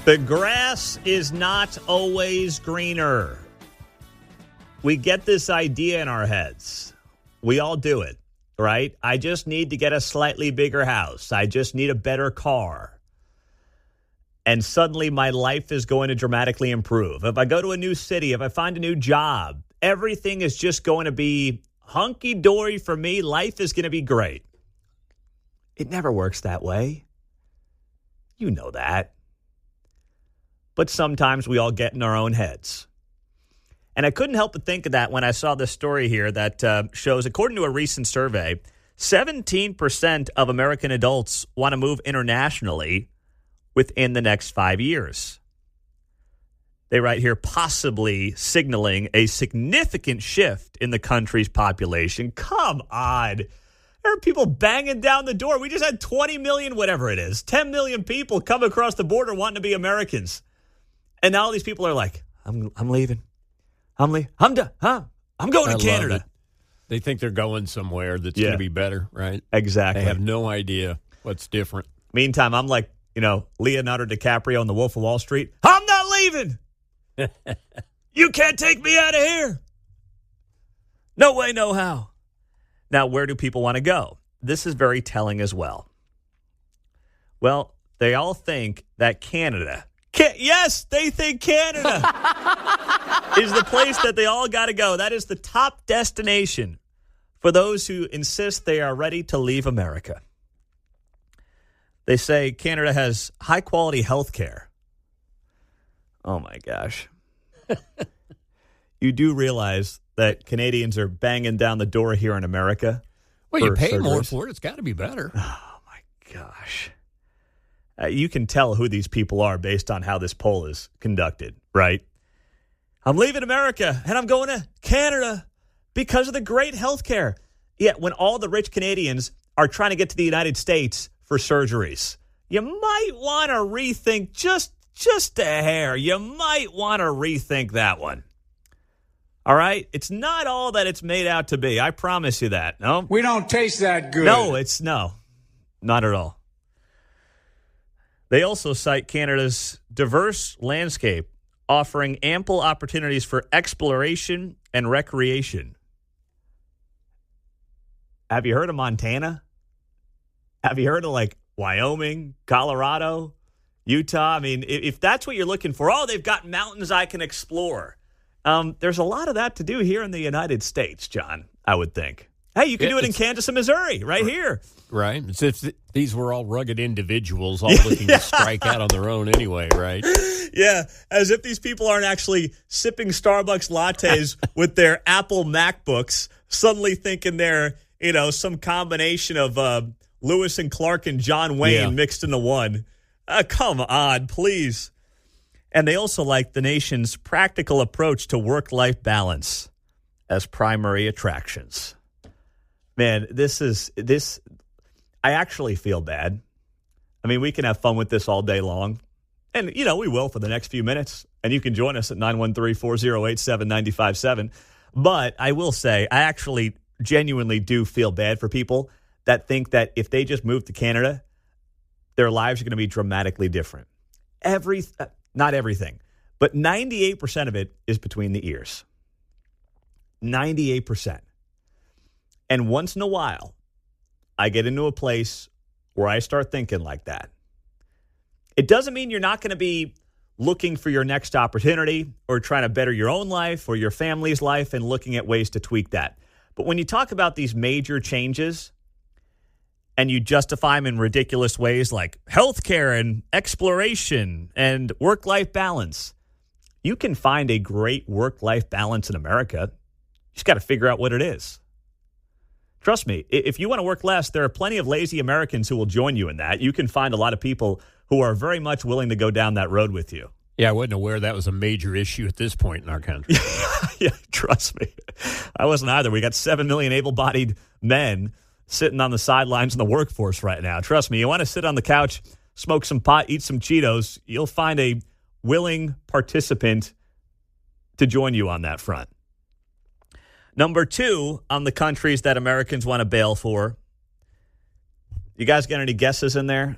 The grass is not always greener. We get this idea in our heads. We all do it, right? I just need to get a slightly bigger house. I just need a better car. And suddenly my life is going to dramatically improve. If I go to a new city, if I find a new job, everything is just going to be hunky-dory for me. Life is going to be great. It never works that way. You know that. But sometimes we all get in our own heads. And I couldn't help but think of that when I saw this story here that shows, according to a recent survey, 17% of American adults want to move internationally within the next 5 years. They write here, possibly signaling a significant shift in the country's population. Come on. There are people banging down the door. We just had 20 million, whatever it is, 10 million people come across the border wanting to be Americans. And now all these people are like, I'm leaving. I'm done. Huh? I'm going to Canada. They think they're going somewhere that's going to be better, right? Exactly. They have no idea what's different. Meantime, I'm like, Leonardo DiCaprio in The Wolf of Wall Street. I'm not leaving. You can't take me out of here. No way, no how. Now, where do people want to go? This is very telling as well. Well, they all think that Canada... Yes, they think Canada is the place that they all got to go. That is the top destination for those who insist they are ready to leave America. They say Canada has high-quality health care. Oh, my gosh. You do realize that Canadians are banging down the door here in America? Well, you pay more for it. It's got to be better. Oh, my gosh. You can tell who these people are based on how this poll is conducted, right? I'm leaving America, and I'm going to Canada because of the great health care. Yet when all the rich Canadians are trying to get to the United States for surgeries, you might want to rethink just a hair. You might want to rethink that one. All right? It's not all that it's made out to be. I promise you that. No? We don't taste that good. No, not at all. They also cite Canada's diverse landscape, offering ample opportunities for exploration and recreation. Have you heard of Montana? Have you heard of Wyoming, Colorado, Utah? I mean, if that's what you're looking for, they've got mountains I can explore. There's a lot of that to do here in the United States, John, I would think. Hey, you can do it in Kansas and Missouri, right here. Right. It's if these were all rugged individuals all looking to strike out on their own anyway, right? Yeah, as if these people aren't actually sipping Starbucks lattes with their Apple MacBooks, suddenly thinking they're, some combination of Lewis and Clark and John Wayne mixed into one. Come on, please. And they also like the nation's practical approach to work-life balance as primary attractions. Man, I actually feel bad. I mean, we can have fun with this all day long. And, we will for the next few minutes. And you can join us at 913-408-7957. But I will say, I actually genuinely do feel bad for people that think that if they just move to Canada, their lives are going to be dramatically different. Not everything, but 98% of it is between the ears. 98%. And once in a while, I get into a place where I start thinking like that. It doesn't mean you're not going to be looking for your next opportunity or trying to better your own life or your family's life and looking at ways to tweak that. But when you talk about these major changes and you justify them in ridiculous ways like healthcare and exploration and work-life balance, you can find a great work-life balance in America. You just got to figure out what it is. Trust me, if you want to work less, there are plenty of lazy Americans who will join you in that. You can find a lot of people who are very much willing to go down that road with you. Yeah, I wasn't aware that was a major issue at this point in our country. Yeah, trust me. I wasn't either. We got 7 million able-bodied men sitting on the sidelines in the workforce right now. Trust me, you want to sit on the couch, smoke some pot, eat some Cheetos, you'll find a willing participant to join you on that front. Number 2 on the countries that Americans want to bail for. You guys got any guesses in there?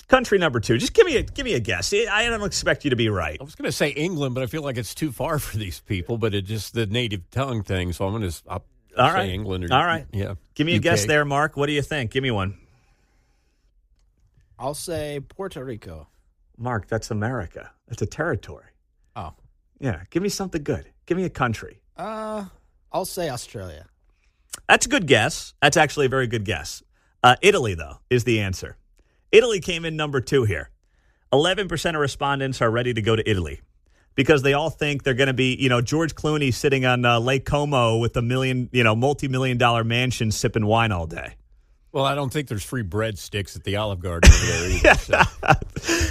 Country number 2. Just give me a guess. I don't expect you to be right. I was going to say England, but I feel like it's too far for these people. But it's just the native tongue thing, so I'll say England. All right. Yeah. Give me a UK. guess there, Mark. What do you think? Give me one. I'll say Puerto Rico. Mark, that's America. That's a territory. Oh. Yeah. Give me something good. Give me a country. I'll say Australia. That's a good guess. That's actually a very good guess. Italy, though, is the answer. Italy came in number 2 here. 11% of respondents are ready to go to Italy because they all think they're going to be, George Clooney sitting on Lake Como with a multi-million-dollar mansion sipping wine all day. Well, I don't think there's free breadsticks at the Olive Garden over there either.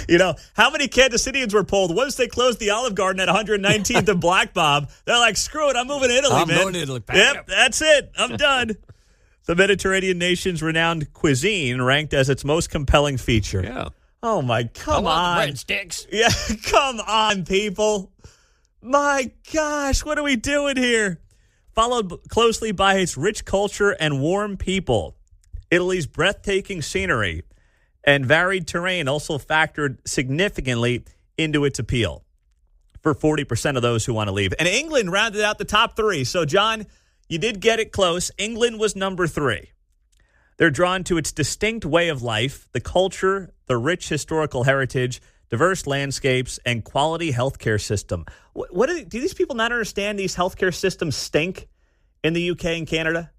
So. How many Kansas Cityans were polled once they closed the Olive Garden at 119th and Black Bob? They're like, screw it, I'm moving to Italy, man. I'm going to Italy. Yep, that's it. I'm done. The Mediterranean nation's renowned cuisine ranked as its most compelling feature. Yeah. Oh, my, come on. Breadsticks. Yeah, come on, people. My gosh, what are we doing here? Followed closely by its rich culture and warm people. Italy's breathtaking scenery and varied terrain also factored significantly into its appeal for 40% of those who want to leave. And England rounded out the top 3. So, John, you did get it close. England was number 3. They're drawn to its distinct way of life, the culture, the rich historical heritage, diverse landscapes, and quality healthcare system. Do these people not understand these healthcare systems stink in the UK and Canada?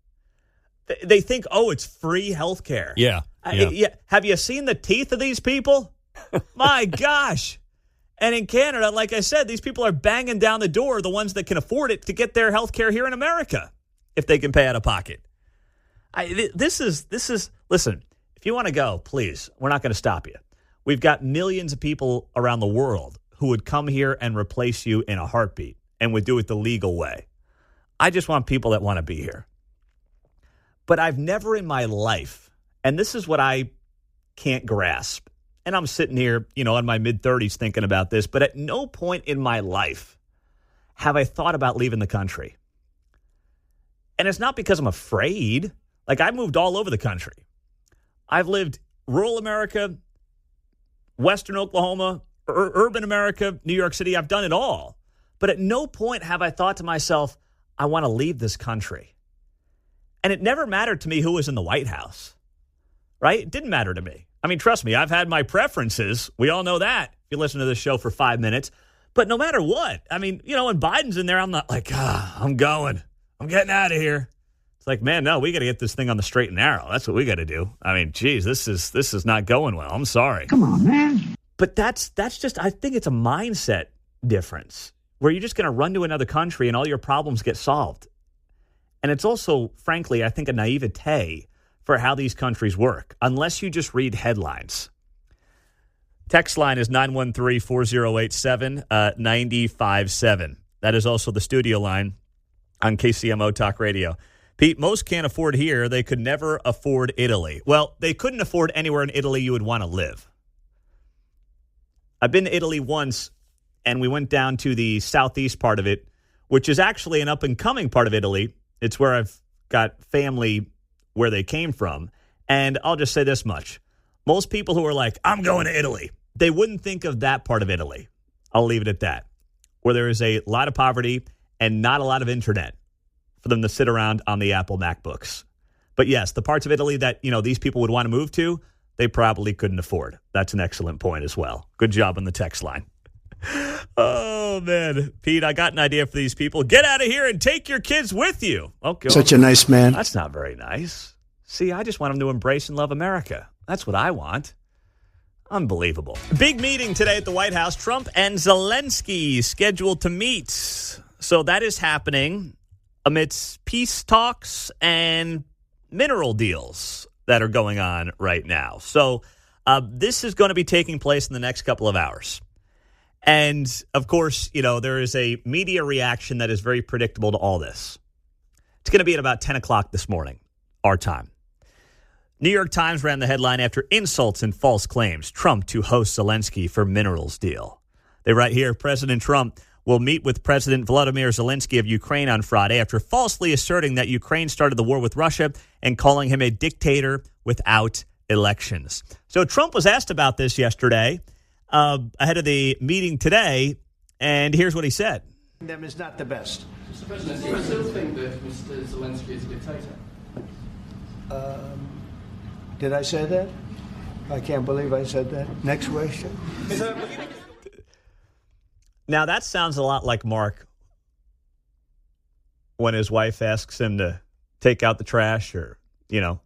They think, it's free healthcare. Yeah. Have you seen the teeth of these people? My gosh. And in Canada, like I said, these people are banging down the door, the ones that can afford it, to get their healthcare here in America if they can pay out of pocket. This is listen, if you want to go, please, we're not going to stop you. We've got millions of people around the world who would come here and replace you in a heartbeat and would do it the legal way. I just want people that want to be here. But I've never in my life, and this is what I can't grasp, and I'm sitting here, in my mid-30s thinking about this, but at no point in my life have I thought about leaving the country. And it's not because I'm afraid. Like, I moved all over the country. I've lived rural America, Western Oklahoma, urban America, New York City. I've done it all. But at no point have I thought to myself, I want to leave this country. And it never mattered to me who was in the White House, right? It didn't matter to me. I mean, trust me, I've had my preferences. We all know that if you listen to this show for 5 minutes. But no matter what, I mean, when Biden's in there, I'm not like, I'm going. I'm getting out of here. It's like, man, no, we got to get this thing on the straight and narrow. That's what we got to do. I mean, geez, this is not going well. I'm sorry. Come on, man. But that's just, I think it's a mindset difference where you're just going to run to another country and all your problems get solved. And it's also, frankly, I think a naivete for how these countries work, unless you just read headlines. Text line is 913-4087-957. That is also the studio line on KCMO Talk Radio. Pete, most can't afford here. They could never afford Italy. Well, they couldn't afford anywhere in Italy you would want to live. I've been to Italy once, and we went down to the southeast part of it, which is actually an up-and-coming part of Italy. It's where I've got family where they came from. And I'll just say this much. Most people who are like, I'm going to Italy, they wouldn't think of that part of Italy. I'll leave it at that. Where there is a lot of poverty and not a lot of internet for them to sit around on the Apple MacBooks. But yes, the parts of Italy that, these people would want to move to, they probably couldn't afford. That's an excellent point as well. Good job on the text line. Oh, man. Pete, I got an idea for these people. Get out of here and take your kids with you. Okay. Such a nice man. That's not very nice. See, I just want them to embrace and love America. That's what I want. Unbelievable. Big meeting today at the White House. Trump and Zelensky scheduled to meet. So that is happening amidst peace talks and mineral deals that are going on right now. So this is going to be taking place in the next couple of hours. And, of course, there is a media reaction that is very predictable to all this. It's going to be at about 10 o'clock this morning, our time. New York Times ran the headline after insults and false claims. Trump to host Zelensky for minerals deal. They write here, President Trump will meet with President Volodymyr Zelensky of Ukraine on Friday after falsely asserting that Ukraine started the war with Russia and calling him a dictator without elections. So Trump was asked about this yesterday ahead of the meeting today, and here's what he said. Them is not the best. Mr. President, do you still think that Mr. Zelensky is a dictator? Did I say that? I can't believe I said that. Next question. Now, that sounds a lot like Mark when his wife asks him to take out the trash or,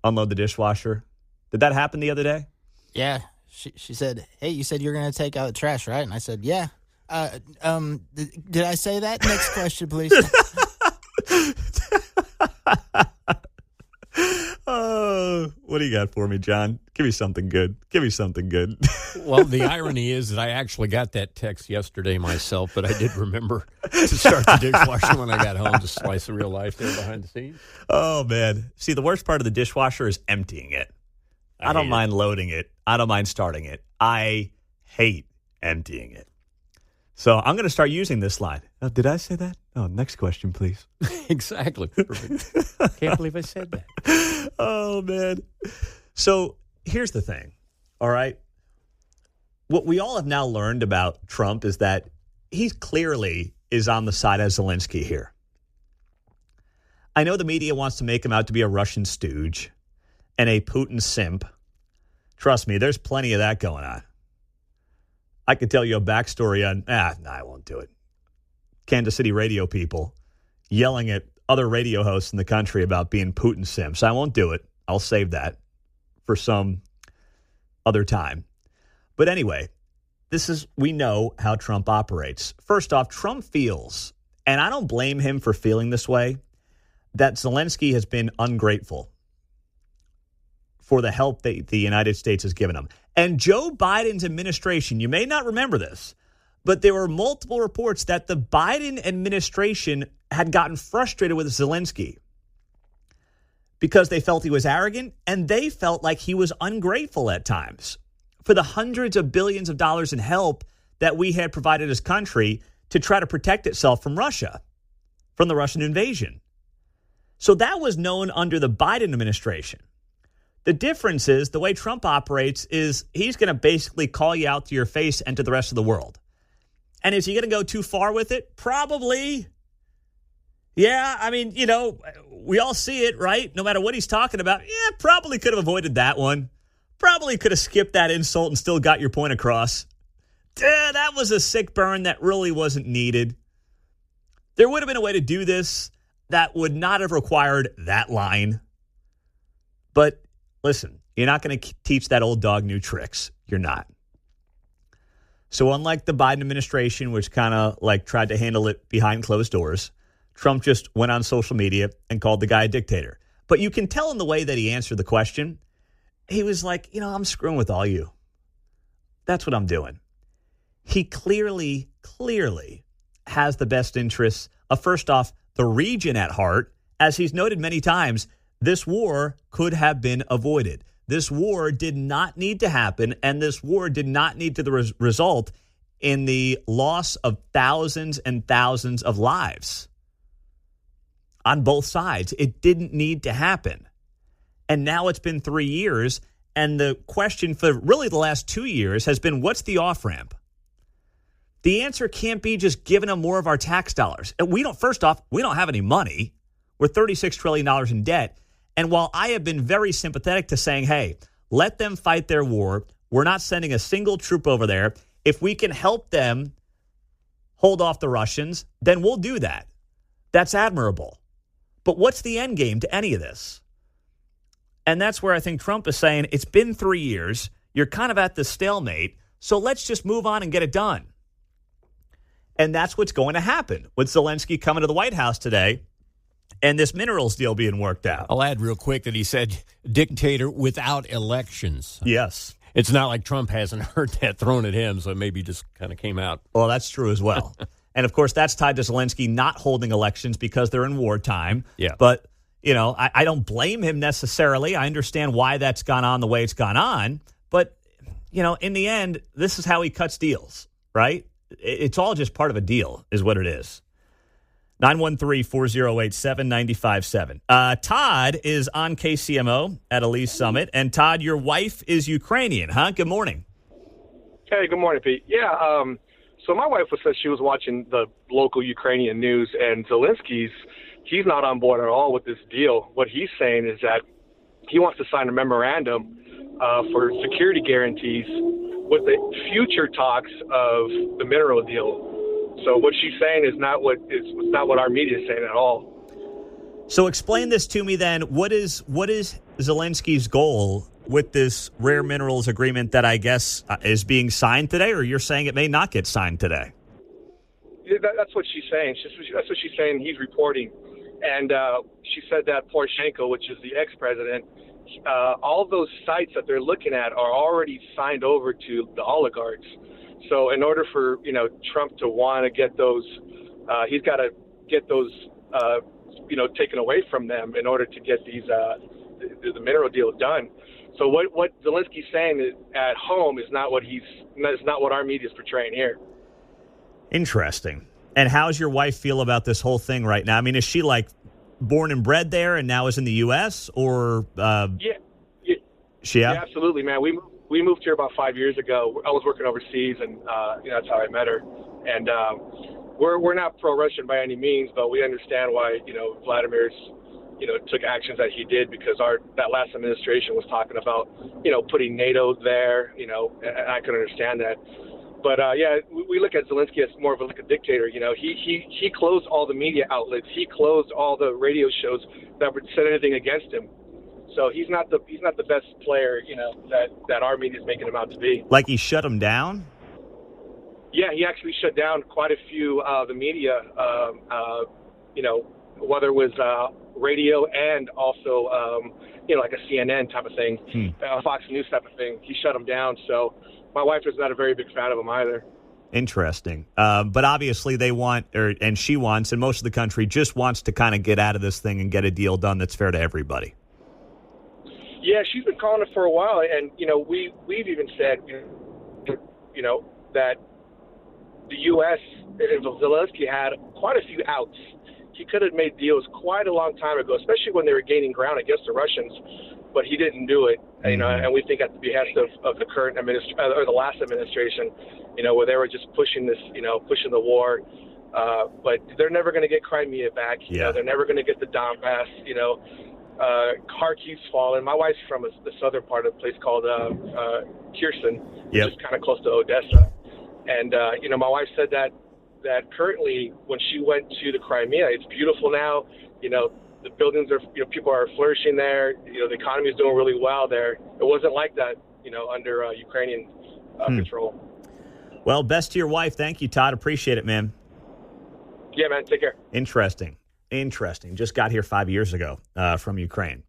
unload the dishwasher. Did that happen the other day? Yeah. She said, hey, you said you're going to take out the trash, right? And I said, yeah. Did I say that? Next question, please. Oh, what do you got for me, John? Give me something good. Well, the irony is that I actually got that text yesterday myself, but I did remember to start the dishwasher when I got home. Just slice of real life there behind the scenes. Oh, man. See, the worst part of the dishwasher is emptying it. I don't mind loading it. I don't mind starting it. I hate emptying it. So I'm going to start using this line. Oh, did I say that? Oh, next question, please. Exactly. Perfect. Can't believe I said that. Oh, man. So here's the thing, all right? What we all have now learned about Trump is that he clearly is on the side of Zelensky here. I know the media wants to make him out to be a Russian stooge and a Putin simp. Trust me, there's plenty of that going on. I could tell you a backstory on, I won't do it. Kansas City radio people yelling at other radio hosts in the country about being Putin simps. I won't do it. I'll save that for some other time. But anyway, we know how Trump operates. First off, Trump feels, and I don't blame him for feeling this way, that Zelensky has been ungrateful for the help that the United States has given him. And Joe Biden's administration, you may not remember this, but there were multiple reports that the Biden administration had gotten frustrated with Zelensky because they felt he was arrogant and they felt like he was ungrateful at times for the hundreds of billions of dollars in help that we had provided as country to try to protect itself from Russia, from the Russian invasion. So that was known under the Biden administration. The difference is the way Trump operates is he's going to basically call you out to your face and to the rest of the world. And is he going to go too far with it? Probably. Yeah, I mean, we all see it, right? No matter what he's talking about. Yeah, probably could have avoided that one. Probably could have skipped that insult and still got your point across. That was a sick burn that really wasn't needed. There would have been a way to do this that would not have required that line. But listen, you're not going to teach that old dog new tricks. You're not. So unlike the Biden administration, which kind of tried to handle it behind closed doors, Trump just went on social media and called the guy a dictator. But you can tell in the way that he answered the question, he was like, I'm screwing with all you. That's what I'm doing. He clearly has the best interests of, first off, the region at heart. As he's noted many times, this war could have been avoided. This war did not need to happen, and this war did not need to result in the loss of thousands and thousands of lives on both sides. It didn't need to happen. And now it's been 3 years, and the question for really the last 2 years has been, what's the off-ramp? The answer can't be just giving them more of our tax dollars. First off, we don't have any money. We're $36 trillion in debt. And while I have been very sympathetic to saying, hey, let them fight their war, we're not sending a single troop over there. If we can help them hold off the Russians, then we'll do that. That's admirable. But what's the end game to any of this? And that's where I think Trump is saying, it's been 3 years. You're kind of at the stalemate. So let's just move on and get it done. And that's what's going to happen with Zelensky coming to the White House today and this minerals deal being worked out. I'll add real quick that he said dictator without elections. Yes. It's not like Trump hasn't heard that thrown at him, so it maybe just kind of came out. Well, that's true as well. And, of course, that's tied to Zelensky not holding elections because they're in wartime. Yeah. But, I don't blame him necessarily. I understand why that's gone on the way it's gone on. But, in the end, this is how he cuts deals, right? It's all just part of a deal is what it is. 913-408-7957. Todd is on KCMO at Elise Summit. And Todd, your wife is Ukrainian, huh? Good morning. Hey, good morning, Pete. Yeah, so my wife said she was watching the local Ukrainian news, and he's not on board at all with this deal. What he's saying is that he wants to sign a memorandum for security guarantees with the future talks of the mineral deal. So what she's saying is not what our media is saying at all. So explain this to me then. What is Zelensky's goal with this rare minerals agreement that I guess is being signed today, or you're saying it may not get signed today? Yeah, that's what she's saying. That's what she's saying. He's reporting. And she said that Poroshenko, which is the ex-president, all of those sites that they're looking at are already signed over to the oligarchs. So in order for Trump to want to get those, he's got to get those taken away from them in order to get these the mineral deal done. So what Zelensky's saying at home is not what our media is portraying here. Interesting. And how's your wife feel about this whole thing right now? I mean, is she like born and bred there and now is in the U.S. or? Yeah, absolutely, man. We moved here about 5 years ago. I was working overseas, and that's how I met her. And we're not pro-Russian by any means, but we understand why Vladimir's took actions that he did, because that last administration was talking about putting NATO there. And I can understand that. But we look at Zelensky as more of a dictator. He closed all the media outlets. He closed all the radio shows that would said anything against him. So he's not the best player, that our media is making him out to be. Like he shut him down? Yeah, he actually shut down quite a few the media. Whether it was radio and also like a CNN type of thing, Fox News type of thing. He shut him down. So my wife is not a very big fan of him either. Interesting. But obviously they want, and she wants, and most of the country just wants to kind of get out of this thing and get a deal done that's fair to everybody. Yeah, she's been calling it for a while, and we've even said, that the U.S. and Zelensky had quite a few outs. He could have made deals quite a long time ago, especially when they were gaining ground against the Russians, but he didn't do it. And we think at the behest of the current or the last administration, where they were just pushing pushing the war. But they're never going to get Crimea back. They're never going to get the Donbass. Kharkiv's fallen. My wife's from the southern part of a place called Kherson, which is kind of close to Odessa. And my wife said that currently when she went to the Crimea, it's beautiful now. The buildings are, people are flourishing there. The economy is doing really well there. It wasn't like that, under Ukrainian control. Well, best to your wife. Thank you, Todd. Appreciate it, man. Yeah, man. Take care. Interesting. Just got here 5 years ago from Ukraine.